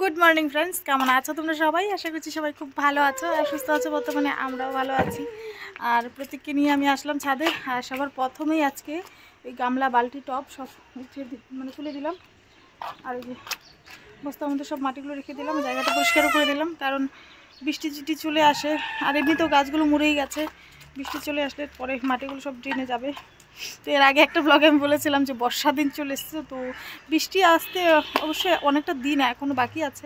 Good morning friends, কেমন আছো তোমরা সবাই? আশা করছি সবাই খুব ভালো আছো আর সুস্থ আছো। বর্তমানে আমরাও ভালো আছি। আর প্রত্যেককে নিয়ে আমি আসলাম ছাদে। আর সবার প্রথমেই আজকে ওই গামলা বালতি টব সব তুলে দিলাম। আর এই যে বস্তার মধ্যে সব মাটিগুলো রেখে দিলাম, জায়গাটা পরিষ্কারও করে দিলাম, কারণ বৃষ্টি চিটি চলে আসে। আর এমনিতেও গাছগুলো মরেই গেছে, বৃষ্টি চলে আসলে পরে মাটিগুলো সব ড্রেনে যাবে। তো এর আগে একটা ব্লগে আমি বলেছিলাম যে বর্ষা দিন চলে এসছে, তো বৃষ্টি আসতে অবশ্যই অনেকটা দিন এখনও বাকি আছে।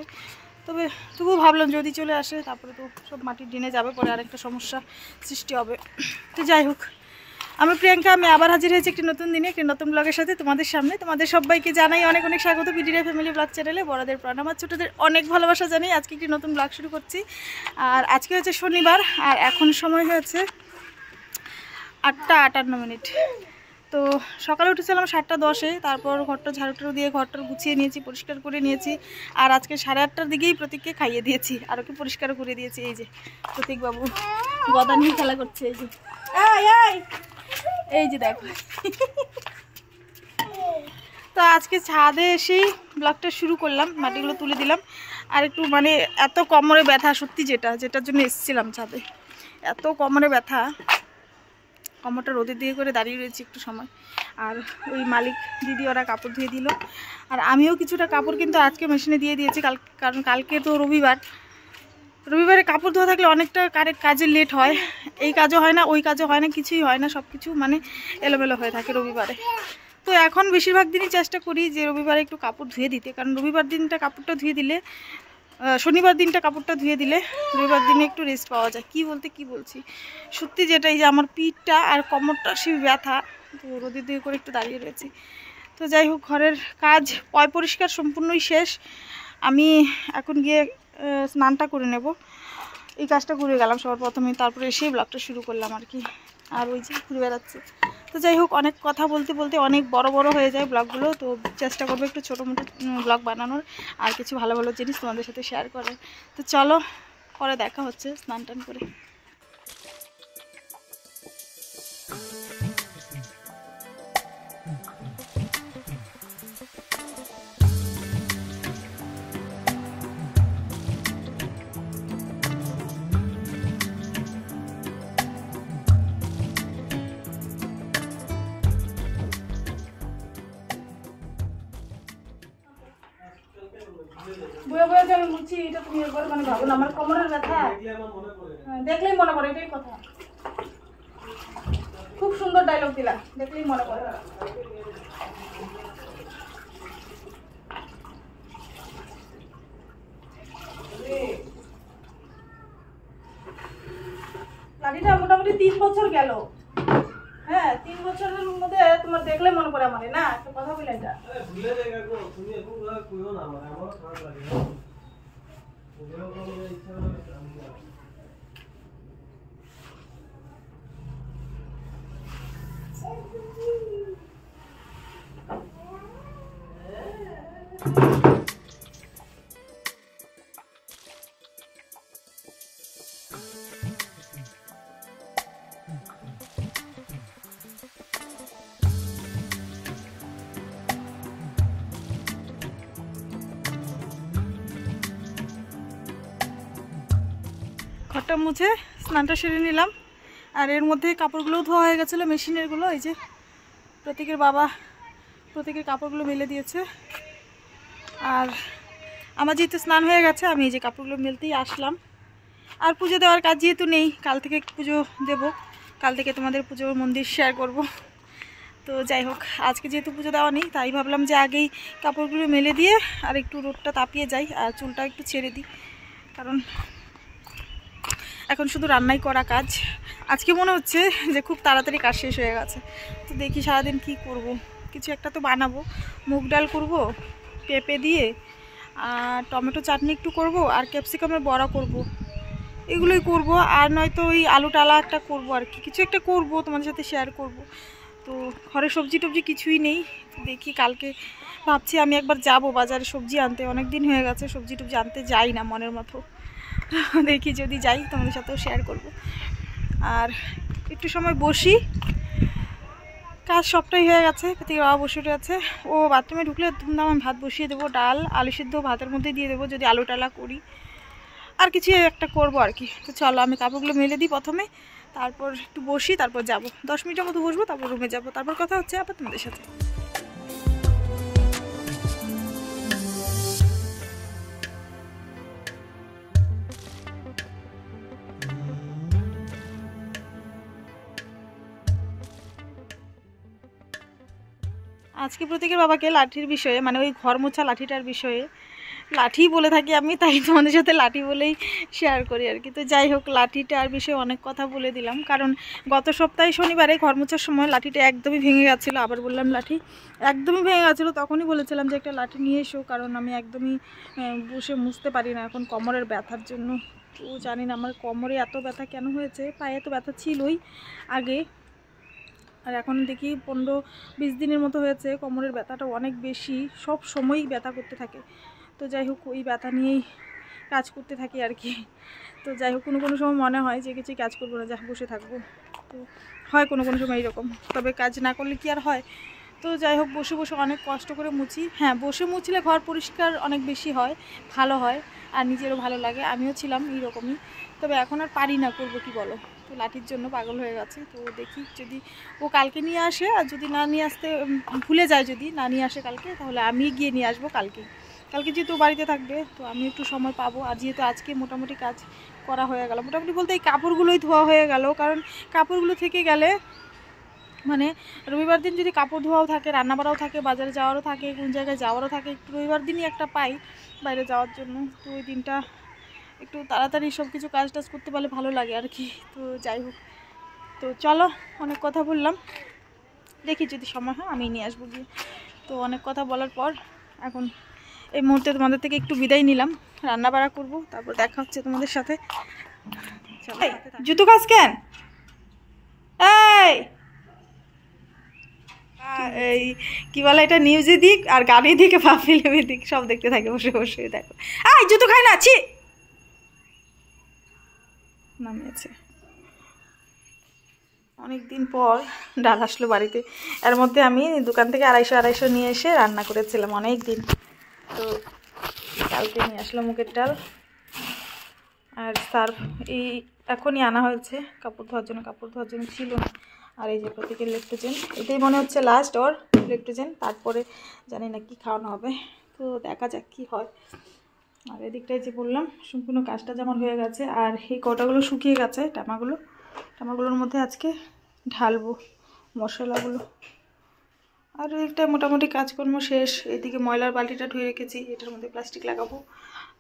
তবে তবুও ভাবলাম যদি চলে আসে তারপরে তো সব মাটি ড্রেনে যাবে, পরে আরেকটা সমস্যা সৃষ্টি হবে। তো যাই হোক, আমি প্রিয়াঙ্কা, আমি আবার হাজির হয়েছি একটি নতুন দিনে, একটি নতুন ব্লগের সাথে তোমাদের সামনে। তোমাদের সবাইকে জানাই অনেক অনেক স্বাগত বিডিরা ফ্যামিলি ব্লগ চ্যানেলে। বড়দের প্রণাম আর ছোটোদের অনেক ভালোবাসা জানাই। আজকে একটি নতুন ব্লগ শুরু করছি। আর আজকে হচ্ছে শনিবার, আর এখন সময় হয়েছে 8:58। তো সকালে উঠেছিলাম 7:10-এ, তারপর ঘরটা ঝাড়ুটাড়ু দিয়ে ঘরটা গুছিয়ে নিয়েছি, পরিষ্কার করে নিয়েছি। আর আজকে 8:30-টার দিকেই প্রতীককে খাইয়ে দিয়েছি, আর ওকে পরিষ্কারও করে দিয়েছি। এই যে প্রতীক বাবু গদা নিয়ে খেলা করছে, এই যে এই যে দেখো। তো আজকে ছাদে এসেই ব্লগটা শুরু করলাম, মাটিগুলো তুলে দিলাম। আর একটু এত কোমরে ব্যথা, সত্যি যেটার জন্য এসেছিলাম ছাদে, এত কোমরে ব্যথা, কোমরটা রোদে দিয়ে করে দাঁড়িয়ে রয়েছি একটু সময়। আর ওই মালিক দিদি ওরা কাপড় ধুয়ে দিল, আর আমিও কিছুটা কাপড় কিন্তু আজকে মেশিনে দিয়ে দিয়েছি। কারণ কালকে তো রবিবারে কাপড় ধোয়া থাকলে অনেকটা কাজে লেট হয়, এই কাজও হয় না, ওই কাজও হয় না, কিছুই হয় না, সব কিছু এলোমেলো হয়ে থাকে রবিবারে। তো এখন বেশিরভাগ দিনই চেষ্টা করি যে রবিবারে একটু কাপড় ধুয়ে দিতে, কারণ রবিবার দিনটা কাপড়টা ধুয়ে দিলে, শনিবার দিনটা কাপড়টা ধুয়ে দিলে রবিবার দিনে একটু রেস্ট পাওয়া যায়। কি বলছি সত্যি, যেটা এই যে আমার পিঠটা আর কোমরটা সেই ব্যথা, তো রোদে দিয়ে করে একটু দাঁড়িয়ে রয়েছি। তো যাই হোক, ঘরের কাজ পয় পরিষ্কার সম্পূর্ণই শেষ। আমি এখন গিয়ে স্নানটা করে নেব, এই কাজটা করে গেলাম সবার প্রথমে, তারপরে এসেই ব্লগটা শুরু করলাম আর কি। আর ওই যে ঘুরে বেড়াচ্ছে। তো যাই হোক, অনেক কথা বলতে বলতে অনেক বড় হয়ে যায় ব্লগগুলো, তো চেষ্টা করবো একটু ছোটো মোটো ব্লগ বানানোর, আর কিছু ভালো ভালো জিনিস তোমাদের সাথে শেয়ার করার। তো চলো, পরে দেখা হচ্ছে স্নান টান করে। বয়ে যে আমি মুছি, এটা তুমি একবার ভাবো না, আমার কোমরের ব্যথা দেখলেই মনে পড়ে, এটাই কথা। খুব সুন্দর ডায়লগ দিলা, দেখলেই মনে পড়ে। লাঠিটা মোটামুটি 3 বছর গেল। হ্যাঁ, 3 বছরের মধ্যে তোমার দেখলে মনে পড়ে আমার, না একটা কথা বলে, এটা ভুলে যাই গো তুমি, এখন কইও না, আমার খারাপ লাগে। ঘরটা মুছে স্নানটা সেরে নিলাম। আর এর মধ্যে কাপড়গুলোও ধোয়া হয়ে গেছিলো মেশিনেরগুলো। এই যে প্রতীকের বাবা প্রতীকের কাপড়গুলো মেলে দিয়েছে। আর আমার যেহেতু স্নান হয়ে গেছে, আমি এই যে কাপড়গুলো মেলতেই আসলাম। আর পুজো দেওয়ার কাজ যেহেতু নেই, কাল থেকে পুজো দেব, কাল থেকে তোমাদের পুজোর মন্দির শেয়ার করব। তো যাই হোক, আজকে যেহেতু পুজো দেওয়া নেই, তাই ভাবলাম যে আগেই কাপড়গুলো মেলে দিয়ে আর একটু রোদটা তাপিয়ে যাই, আর চুলটা একটু ছেড়ে দিই, কারণ এখন শুধু রান্নাই করা কাজ। আজকে মনে হচ্ছে যে খুব তাড়াতাড়ি কাজ শেষ হয়ে গেছে। তো দেখি সারাদিন কি করব, কিছু একটা তো বানাবো। মুগ ডাল করব পেঁপে দিয়ে, আর টমেটো চাটনি একটু করব, আর ক্যাপসিকামের বড়া করব, এগুলোই করব। আর নয়তো ওই আলু টালা একটা করব, আর কি কিছু একটা করব, তোমাদের সাথে শেয়ার করব। তো ঘরে সবজি টবজি কিছুই নেই। দেখি কালকে ভাবছি আমি একবার যাব বাজারে সবজি আনতে, অনেক দিন হয়ে গেছে সবজি টবজি আনতে যাই না মনের মতো। দেখি যদি যাই তোমাদের সাথেও শেয়ার করব। আর একটু সময় বসি, কাজ সবটাই হয়ে গেছে। প্রতীকের বাবা বসে আছে, ও বাথরুমে ঢুকলে ধুমধাম আমি ভাত বসিয়ে দেবো, ডাল আলু সিদ্ধ ভাতের মধ্যে দিয়ে দেবো যদি আলু টালা করি, আর কিছু একটা করবো আর কি। তো চলো আমি কাপড়গুলো মেলে দিই প্রথমে, তারপর একটু বসি, তারপর যাব 10 মিনিটের মতো বসবো, তারপর রুমে যাব, তারপর কথা হচ্ছে আবার তোমাদের সাথে। আজকে প্রতীকের বাবাকে লাঠির বিষয়ে, মানে ওই ঘর মোছা লাঠিটার বিষয়ে, লাঠি বলে থাকি আমি, তাই তোমাদের সাথে লাঠি বলেই শেয়ার করি আর কি। তো যাই হোক, লাঠিটার বিষয়ে অনেক কথা বলে দিলাম, কারণ গত সপ্তাহে শনিবারে ঘর মোছার সময় লাঠিটা একদমই ভেঙে গেছিলো। আবার বললাম লাঠি একদমই ভেঙে গেছিলো, তখনই বলেছিলাম যে একটা লাঠি নিয়ে এসো, কারণ আমি একদমই বসে মুছতে পারি না এখন কোমরের ব্যথার জন্য। তো জানি না আমার কোমরে এত ব্যথা কেন হয়েছে, পায়ে তো ব্যথা ছিলই আগে, আর এখন দেখি 15-20 দিনের মতো হয়েছে কোমরের ব্যথাটা অনেক বেশি, সব সময়ই ব্যথা করতে থাকে। তো যাই হোক, ওই ব্যথা নিয়েই কাজ করতে থাকি আর কি। তো যাই হোক, কোনো সময় মনে হয় যে কিছু কাজ করবো না, যা বসে থাকবো। তো হয় কোনো সময় এইরকম, তবে কাজ না করলে কি আর হয়। তো যাই হোক, বসে বসে অনেক কষ্ট করে মুছি। হ্যাঁ, বসে মুছলে ঘর পরিষ্কার অনেক বেশি হয়, ভালো হয়, আর নিজেরও ভালো লাগে। আমিও ছিলাম এইরকমই, তবে এখন আর পারি না, করবো কি বলো। তো লাঠির জন্য পাগল হয়ে গেছে। তো দেখি যদি ও কালকে নিয়ে আসে, আর যদি না নিয়ে আসতে ভুলে যায়, যদি না নিয়ে আসে কালকে, তাহলে আমি গিয়ে নিয়ে আসবো কালকে যেহেতু বাড়িতে থাকবে, তো আমি একটু সময় পাবো। আর যেহেতু আজকে মোটামুটি কাজ করা হয়ে গেল, মোটামুটি বলতে এই কাপড়গুলোই ধোয়া হয়ে গেল, কারণ কাপড়গুলো থেকে গেলে মানে রবিবার দিন যদি কাপড় ধোয়াও থাকে, রান্না বাড়াও থাকে, বাজারে যাওয়ারও থাকে, কোন জায়গায় যাওয়ারও থাকে, একটু রবিবার দিনই একটা পাই বাইরে যাওয়ার জন্য। তো ওই দিনটা একটু তাড়াতাড়ি সব কিছু কাজ টাজ করতে পারলে ভালো লাগে আর কি। তো যাই হোক, তো চলো, অনেক কথা বললাম, দেখি যদি সময় হয় আমি নিয়ে আসবো গিয়ে। তো অনেক কথা বলার পর এখন এই মুহূর্তে তোমাদের থেকে একটু বিদায় নিলাম, রান্না বাড়া করবো, তারপর দেখা হচ্ছে তোমাদের সাথে। জুতো কাজ কেন এই কি বলে এটা, নিউজে দিক আর গাড়ি দিকে বা ফিল্মে দিক, সব দেখতে থাকে বসে বসে। দেখো, এই জুতো খাই না, ছি, নামিয়েছে। অনেকদিন পর ডাল আসলো বাড়িতে, এর মধ্যে আমি দোকান থেকে 250 নিয়ে এসে রান্না করেছিলাম অনেক দিন। তো কালকে নিয়ে আসলো মুগের ডাল আর সার্ফ, এই এখনই আনা হয়েছে কাপড় ধোয়ার জন্য ছিল না। আর এই যে প্রতীকের লেকটোজেন, এটাই মনে হচ্ছে লাস্ট ওর লেকটোজেন, তারপরে জানি না কি খাওয়ানো হবে। তো দেখা যাক কি হয়। আর এদিকটায় যে বললাম সম্পূর্ণ কাজটা আমার হয়ে গেছে, আর এই কটাগুলো শুকিয়ে গেছে, টামাগুলোর মধ্যে আজকে ঢালবো মশলাগুলো। আর এদিকটায় মোটামুটি কাজকর্ম শেষ। এদিকে ময়লার বালতিটা ধুয়ে রেখেছি, এটার মধ্যে প্লাস্টিক লাগাবো।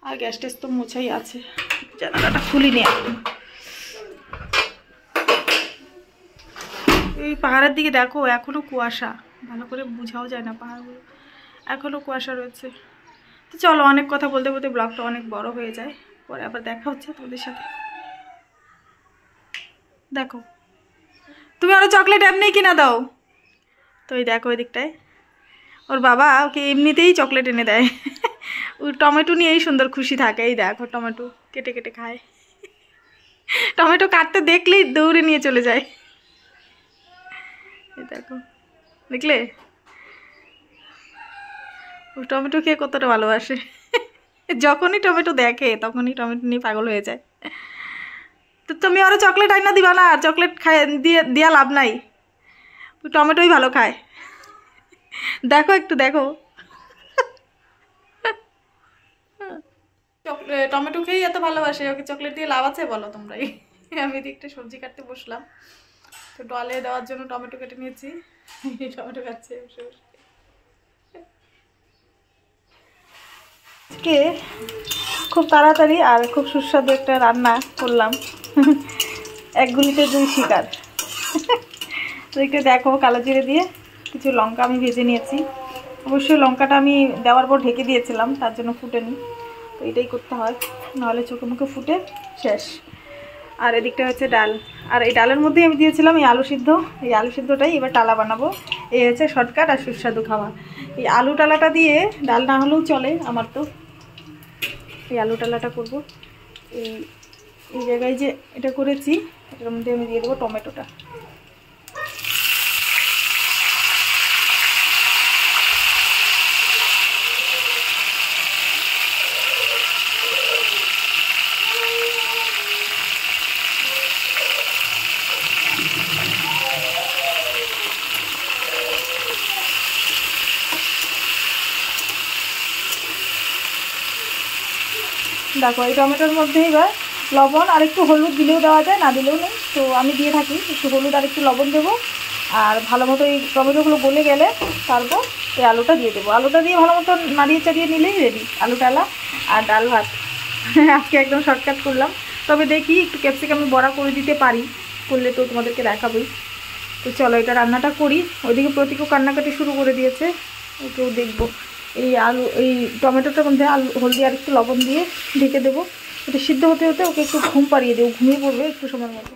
আর গ্যাস টেস তো মোছাই আছে, জানালাটা খুলিনি এখন। এই পাহাড়ের দিকে দেখো, এখনো কুয়াশা, ভালো করে বোঝাও যায় না, পাহাড়গুলো এখনো কুয়াশা রয়েছে। তো চলো, অনেক কথা বলতে বলতে ব্লগটা অনেক বড় হয়ে যায়, পরে আবার দেখা হচ্ছে তোমাদের সাথে। দেখো, তুমি আরো চকলেট এমনি কিনা দাও। তো এই দেখো, ওই দিকটায় ওর বাবা ওকে এমনিতেই চকলেট এনে দেয়। ও টমেটো নিয়েই সুন্দর খুশি থাকে। এই দেখো, টমেটো কেটে কেটে খায়, টমেটো কাটতে দেখলেই দৌড়ে নিয়ে চলে যায়। এই দেখো, দেখলে ও টমেটো খেয়ে কতটা ভালোবাসে। যখনই টমেটো দেখে তখনই টমেটো নিয়ে পাগল হয়ে যায়। তো তুমি আরো চকলেট আইনা দিবা না, আর চকলেট খায় দিয়া লাভ নাই, টমেটোই ভালো খায়। দেখো একটু দেখো, টমেটো খেয়েই এত ভালোবাসে, ওকে চকলেট দিয়ে লাভ আছে বলো তোমরাই। আমি এদিকটা সবজি কাটতে বসলাম, তো ডালে দেওয়ার জন্য টমেটো কেটে নিয়েছি, টমেটো কাটছে বসে বসে। আজকে খুব তাড়াতাড়ি আর খুব সুস্বাদু একটা রান্না করলাম, 1 গুলিতে 2 শিকার। তো একটু দেখো, কালো জিরে দিয়ে কিছু লঙ্কা আমি ভেজে নিয়েছি। অবশ্যই লঙ্কাটা আমি দেওয়ার পর ঢেকে দিয়েছিলাম, তার জন্য ফুটেনি। তো এটাই করতে হয়, নাহলে চোখে মুখে ফুটে শেষ। আর এদিকটা হচ্ছে ডাল, আর এই ডালের মধ্যেই আমি দিয়েছিলাম এই আলু সিদ্ধ। এই আলু সিদ্ধটাই এবার টালা বানাবো। এই হচ্ছে শর্টকাট আর সুস্বাদু খাওয়া। এই আলু টালাটা দিয়ে ডাল না হলেও চলে আমার, তো এই আলু টালাটা করবো। এই জায়গায় যে এটা করেছি, এটার মধ্যে আমি দিয়ে দেবো টমেটোটা। দেখো এই টমেটোর মধ্যে এবার লবণ আর একটু হলুদ দিলেও দেওয়া যায়, না দিলেও নেই, তো আমি দিয়ে থাকি একটু হলুদ আর একটু লবণ দেবো। আর ভালো মতো এই টমেটোগুলো গলে গেলে তারপর এই আলুটা দিয়ে দেবো। আলুটা দিয়ে ভালো মতো নাড়িয়ে চাড়িয়ে নিলেই রেডি আলু ডালা আর ডাল ভাত। আজকে একদম শর্টকাট করলাম, তবে দেখি একটু ক্যাপসিকাম বড়া করে দিতে পারি, করলে তো তোমাদেরকে দেখাবোই। তো চলো এটা রান্নাটা করি। ওইদিকে প্রতীকও কান্নাকাটি শুরু করে দিয়েছে, ওকেও দেখবো। এই আলু এই টমেটোটার মধ্যে আলু হলদি আর একটু লবণ দিয়ে ঢেকে দেবো। এটা সিদ্ধ হতে হতে ওকে একটু ঘুম পাড়িয়ে দেবো, ঘুমিয়ে পড়বে একটু সময়ের মতো।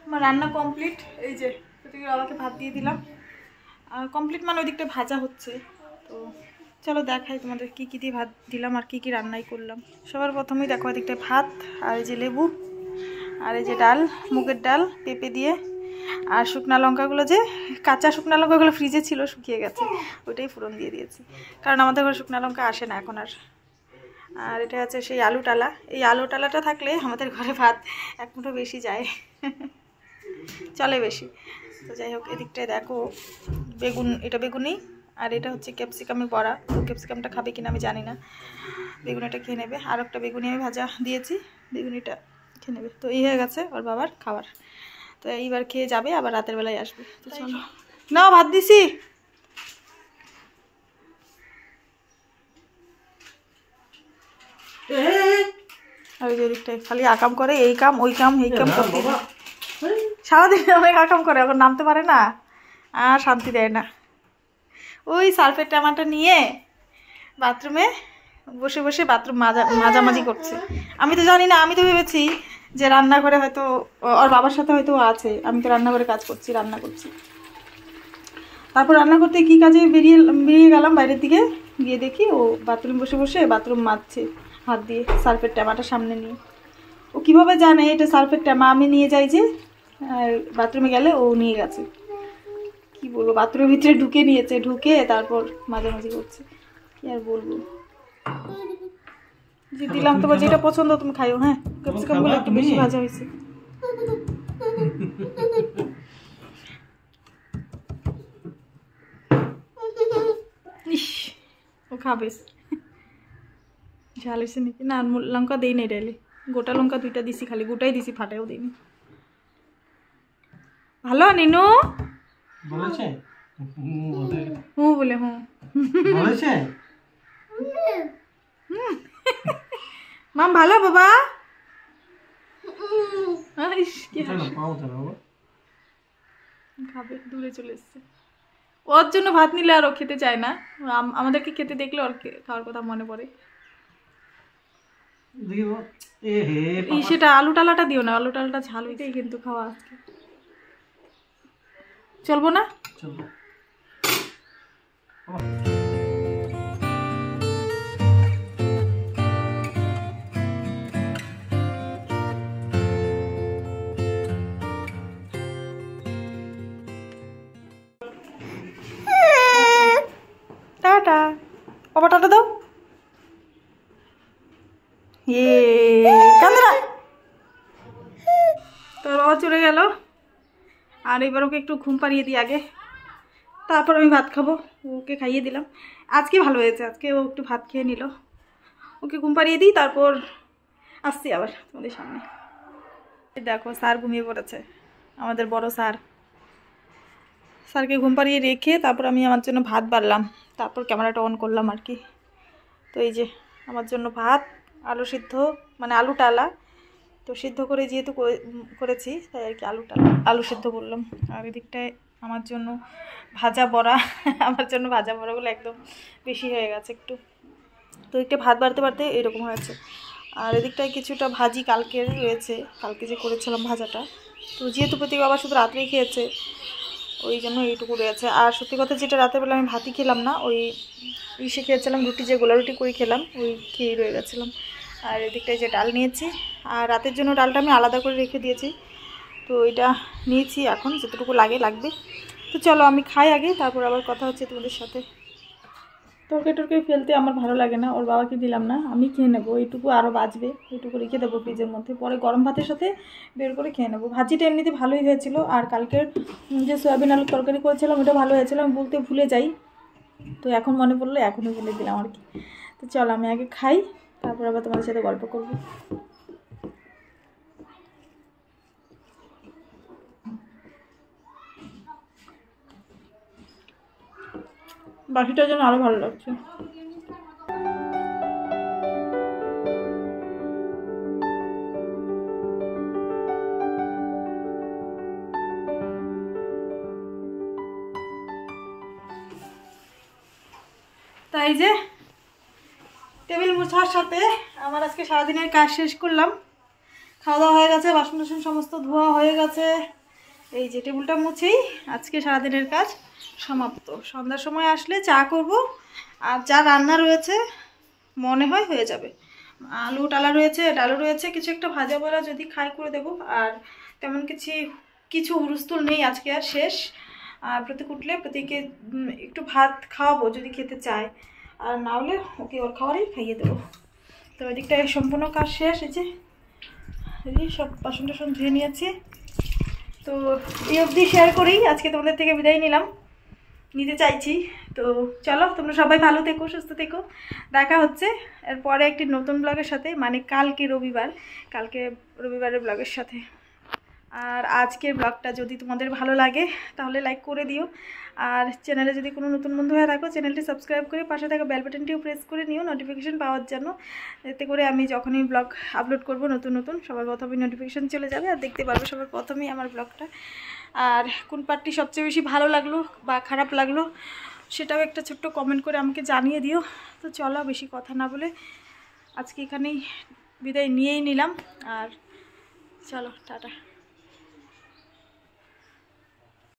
আমার রান্না কমপ্লিট। এই যে প্রতীকের বাবাকে ভাত দিয়ে দিলাম, কমপ্লিট মানে ওই দিকটা ভাজা হচ্ছে। তো চলো দেখাই তোমাদের কী কী দিয়ে ভাত দিলাম আর কী কী রান্নাই করলাম। সবার প্রথমেই দেখো এদিকটায় ভাত, আর এই যে লেবু, আর এই যে ডাল, মুগের ডাল পেঁপে দিয়ে, আর শুকনো লঙ্কাগুলো যে কাঁচা শুকনো লঙ্কাগুলো ফ্রিজে ছিল শুকিয়ে গেছে, ওইটাই ফোড়ন দিয়ে দিয়েছি, কারণ আমাদের ঘরে শুকনো লঙ্কা আসে না এখন আর। আর এটা আছে সেই আলু টালা। এই আলু টালাটা থাকলে আমাদের ঘরে ভাত এক মুঠো বেশি যায়, চলে বেশি। তো যাই হোক এদিকটায় দেখো বেগুন, এটা বেগুনি, আর এটা হচ্ছে ক্যাপসিকামের বড়া। তো ক্যাপসিকামটা খাবে কিনা আমি জানি না, বেগুনিটা খেয়ে নেবে। আর একটা বেগুনি আমি ভাজা দিয়েছি, বেগুনিটা খেয়ে নেবে। তো এই হয়ে গেছে ওর বাবার খাবার। তো এইবার খেয়ে যাবে, আবার রাতের বেলায় আসবে। তো চলো না ভাত দিছি। আর ওই দিকটায় খালি আকাম করে, এই কাম ওই কাম এই কাম করতে সারাদিন অনেক আকাম করে, এখন নামতে পারে না আর শান্তি দেয় না। ওই সার্ফের ট্যামাটা নিয়ে বাথরুমে বসে বসে বাথরুম মাঝামাঝি করছে। আমি তো জানি না, আমি তো ভেবেছি যে রান্নাঘরে হয়তো ওর বাবার সাথে হয়তো আছে, আমি তো রান্নাঘরে কাজ করছি, রান্না করছি। তারপর রান্না করতে কী কাজে বেরিয়ে গেলাম বাইরের দিকে, গিয়ে দেখি ও বাথরুম বসে বসে বাথরুম মাজছে হাত দিয়ে সার্ফের ট্যামাটা সামনে নিয়ে। ও কীভাবে জানে এটা সার্ফের ট্যামা আমি নিয়ে যাই যে, আর বাথরুমে গেলে ও নিয়ে গেছে। কি বলবো, বাথরুমের ভিতরে ঢুকে নিয়েছে, ঢুকে তারপর মাঝামাঝি করছে, কি আর বলবো। যে দিলাম তোমার যেটা পছন্দ তুমি খাইও। হ্যাঁ ক্যাপসিকামগুলো একটু বেশি ভাজা হয়েছে। ইস ও খাবে, ঝাল হয়েছে নাকি? না লঙ্কা দেই নাই ডাইলে, গোটা লঙ্কা দুইটা দিছি, খালি গোটাই দিছি, ফাটাইও দিইনি। ভালো নিনু বলেছে, হুঁ বলে হুঁ বলেছে। মাম ভালো বাবা, খাবে, দূরে চলে এসছে। ওর জন্য ভাত নিলে আর ও খেতে চায় না, আমাদেরকে খেতে দেখলে ওর খাওয়ার কথা মনে পড়ে। সেটা আলু টালাটা দিও না, আলু টালাটা ঝাল হইতেই কিন্তু খাওয়া আজকে চলবো না। টাটা বাবা, টাটা দাও। তোর বাবা চলে গেল, আর এবার ওকে একটু ঘুম পাড়িয়ে দিই আগে, তারপর আমি ভাত খাবো। ওকে খাইয়ে দিলাম, আজকে ভালো হয়েছে, আজকে ও একটু ভাত খেয়ে নিল। ওকে ঘুম পাড়িয়ে দিই, তারপর আসছি আবার তোমাদের সামনে। দেখো স্যার ঘুমিয়ে পড়েছে, আমাদের বড় স্যার। স্যারকে ঘুম পাড়িয়ে রেখে তারপর আমি আমার জন্য ভাত বাড়লাম, তারপর ক্যামেরাটা অন করলাম আর কি। তো এই যে আমার জন্য ভাত, আলু সিদ্ধ মানে আলু টালা, তো সিদ্ধ করে যেহেতু করেছি তাই আর কি আলু সিদ্ধ করলাম। আর এদিকটায় আমার জন্য ভাজা বড়া, আমার জন্য ভাজা বড়াগুলো একদম বেশি হয়ে গেছে একটু, তো একটু ভাত বাড়তে বাড়তে এরকম হয়েছে। আর এদিকটায় কিছুটা ভাজি কালকের রয়েছে, কালকে যে করেছিলাম ভাজাটা। তো যেহেতু প্রতীক বাবা শুধু রাত্রেই খেয়েছে, ওই জন্য এইটুকু রয়েছে। আর সত্যি কথা যেটা রাতের বেলা আমি ভাতই খেলাম না, ওই ইসে খেয়েছিলাম, রুটি যে গোলা রুটি করে খেলাম ওই খেয়ে রয়ে গেছিলাম। আর এদিকটায় যে ডাল নিয়েছি, আর রাতের জন্য ডালটা আমি আলাদা করে রেখে দিয়েছি, তো এটা নিয়েছি এখন যতটুকু লাগবে। তো চলো আমি খাই আগে, তারপর আবার কথা হচ্ছে তোমাদের সাথে। তরকারি ফেলতে আমার ভালো লাগে না, ওর বাবাকে দিলাম না, আমি খেয়ে নেবো। এইটুকু আরও বাঁচবে, এইটুকু রেখে দেবো ফ্রিজের মধ্যে, পরে গরম ভাতের সাথে বের করে খেয়ে নেবো। ভাজিটা এমনিতে ভালোই হয়েছিল, আর কালকের যে সয়াবিন আলুর তরকারি করেছিলাম ওটা ভালো হয়েছিল, আমি বলতে ভুলে যাই, তো এখন মনে পড়লো এখনই বলে দিলাম আর কি। তো চলো আমি আগে খাই, তারপর আবার তোমাদের সাথে গল্প করবো। বাকিটার জন্য আরও ভালো লাগছে। তাই যে টেবিল মোছার সাথে আমার আজকে সারাদিনের কাজ শেষ করলাম। খাওয়া দাওয়া হয়ে গেছে, বাসন টাসন সমস্ত ধোয়া হয়ে গেছে। এই যে টেবিলটা মুছেই আজকে সারাদিনের কাজ সমাপ্ত। সন্ধ্যার সময় আসলে চা করব, আর যা রান্না রয়েছে মনে হয় হয়ে যাবে। আলু টালা রয়েছে, ডালও রয়েছে, কিছু একটা ভাজা বড়া যদি খাই করে দেবো। আর তেমন কিছু হুলস্থুল নেই আজকে, আর শেষ। আর প্রতীক উঠলে প্রতীকে একটু ভাত খাওয়াবো যদি খেতে চায়, আর না হলে ওকে ওর খাওয়ারই খাইয়ে দেবো। তো ওইদিকটায় সম্পূর্ণ কাজ শেষ। এই যে সব বাসন টাসন ধুয়ে নিয়েছি। তো এই অবধি শেয়ার করেই আজকে তোমাদের থেকে বিদায় নিতে চাইছি। তো চলো তোমরা সবাই ভালো থেকো, সুস্থ থেকো। দেখা হচ্ছে এরপরে একটি নতুন ব্লগের সাথে, মানে কালকে রবিবারের ব্লগের সাথে। আর আজকের ব্লগটা যদি তোমাদের ভালো লাগে তাহলে লাইক করে দিও, আর চ্যানেলে যদি কোনো নতুন বন্ধু হয়ে থাকো চ্যানেলটি সাবস্ক্রাইব করে পাশে থাকা বেল বাটনটিও প্রেস করে নিও নোটিফিকেশান পাওয়ার জন্য, এতে করে আমি যখনই ব্লগ আপলোড করব নতুন সবার প্রথমেই নোটিফিকেশান চলে যাবে, আর দেখতে পারবে সবার প্রথমেই আমার ব্লগটা। আর কোন পার্টটি সবচেয়ে বেশি ভালো লাগলো বা খারাপ লাগলো সেটাও একটা ছোট্ট কমেন্ট করে আমাকে জানিয়ে দিও। তো চলো বেশি কথা না বলে আজকে এখানেই বিদায় নিয়েই নিলাম, আর চলো টাটা।